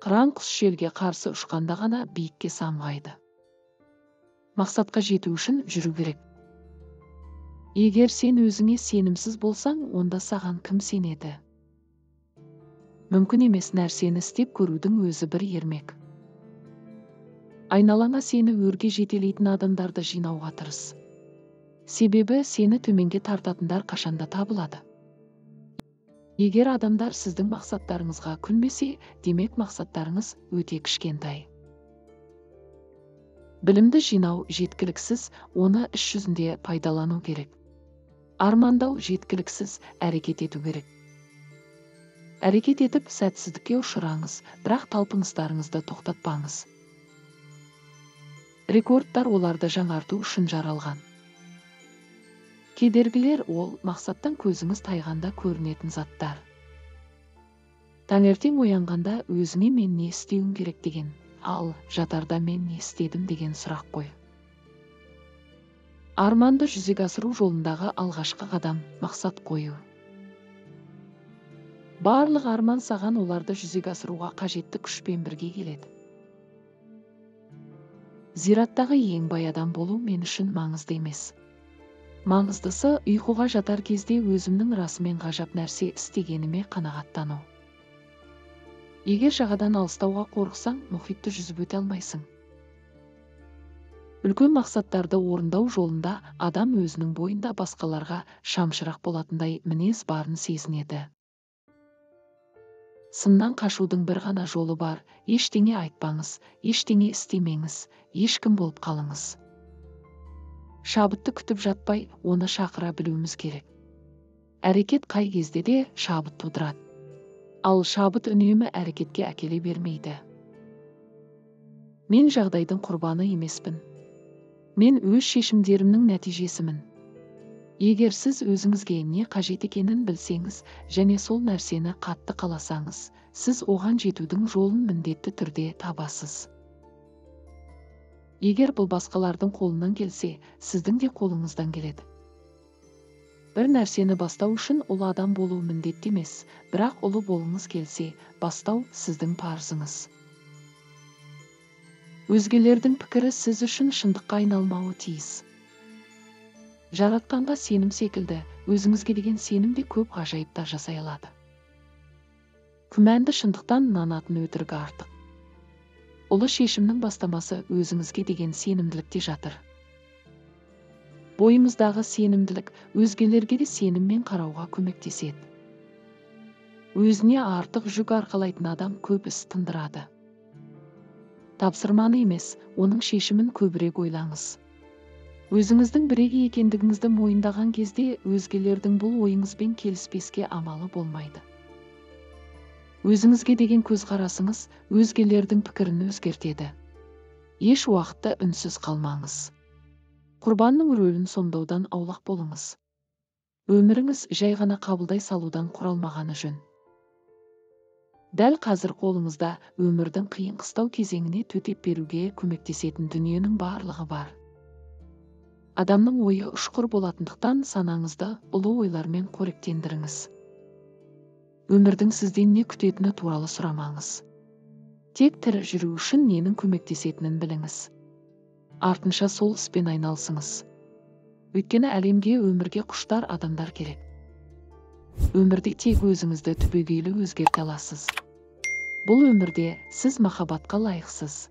Қыран құс желге қарсы ұшқанда ғана биікке самғайды. Мақсатқа жету үшін жүру керек. Егер сен өзіңе сенімсіз болсаң, онда саған кім сенеді? Мүмкін емес нәрсені істеп көрудің өзі бір ермек. Айналаңа сені өрге жетелейтін адамдарды жинауға тырыс. Себебі сені төменге тартатындар қашанда табылады. Егер адамдар сіздің мақсаттарыңызға күлмесе, демек мақсаттарыңыз өте кішкентай. Білімді жинау жеткіліксіз, оны іс жүзінде пайдалану керек. Армандау жеткіліксіз, әрекет ету керек. Әрекет етіп, сәтсіздікке ұшыраңыз, бірақ талпыныстарыңызды тоқтатпаңыз. Рекордтар оларды жаңарту үшін жаралған. Кедергілер ол мақсаттан көзіңіз тайғанда көрінетін заттар. Таңертең оянғанда өзіңе мен не істеуім керек деген, ал жатарда мен не істедім деген сұрақ қой. Арманды жүзеге асыру жолындағы алғашқы қадам мақсат қою. Барлық арман саған оларды жүзеге асыруға қажетті күшпен бірге келеді. Зираттағы ең бай адам болу мен үшін маңызды емес. Маңыздысы ұйқыға жатар кезде өзімнің расымен ғажап нәрсе істегеніме қанағаттану. Егер жағадан алыстауға қорықсаң, мұхитты жүзіп өте алмайсың. Үлкен мақсаттарды орындау жолында адам өзінің бойында басқаларға шамшырақ болатындай мінез барын сезінеді. Сыннан қашудың бір ғана жолы бар, ештеңе айтпаңыз, ештеңе істемеңіз, ешкім болып қалыңыз. Шабытты күтіп жатпай, оны шақыра білуіміз керек. Әрекет қай кезде де шабыт тудырады. Ал шабыт үнемі әрекетке әкеле бермейді. Мен жағдайдың құрбаны емеспін. Мен өз шешімдерімнің нәтижесімін. Егер сіз өзіңізге не қажет екенін білсеңіз, және сол нәрсені қатты қаласаңыз, сіз оған жетудің жолын міндетті түрде табасыз. Егер бұл басқалардың қолынан келсе, сіздің де қолыңыздан келеді. Бір нәрсені бастау үшін ұлы адам болу міндетті емес, бірақ ұлы болғыңыз келсе, бастау сіздің парызыңыз. Өзгелердің пікірі сіз үшін шындыққа айналмауы тиіс. Жаратқанға сенім секілді, өзіңізге деген сенім де көп ғажайыптар жасай алады. Күмәнді шындықтан нанатын өтірігі артық. Ұлы шешімнің бастамасы өзіңізге деген сенімділікте жатыр. Бойымыздағы сенімділік өзгелерге де сеніммен қарауға көмектеседі. Өзіне артық жүк арқалайтын адам көп іс тындырады. Тапсырманы емес, оның шешімін көбірек ойлаңыз. Өзіңіздің бірегей екендігіңізді мойындаған кезде өзгелердің бұл ойыңызбен келіспеске амалы болмайды. Өзіңізге деген көзқарасыңыз өзгелердің пікірін өзгертеді. Еш уақытта үнсіз қалмаңыз. Құрбанның рөлін сомдаудан аулақ болыңыз. Өміріңіз жай ғана қабылдай салудан құралмағаны жөн. Дәл қазір қолыңызда өмірдің қиын қыстау кезеңіне төтеп беруге көмектесетін дүниенің барлығы бар. Адамның ойы ұшқыр болатындықтан санаңызды ұлы ойлармен қоректендіріңіз. Өмірдің сізден не күтетіні туралы сұрамаңыз. Тек тірі жүру үшін ненің көмектесетінін біліңіз. Артынша сол іспен айналысыңыз. Өйткені әлемге өмірге құштар адамдар керек. Өмірде тек өзіңізді түбегейлі өзгерте аласыз. Бұл өмірде сіз махаббатқа лайықсыз.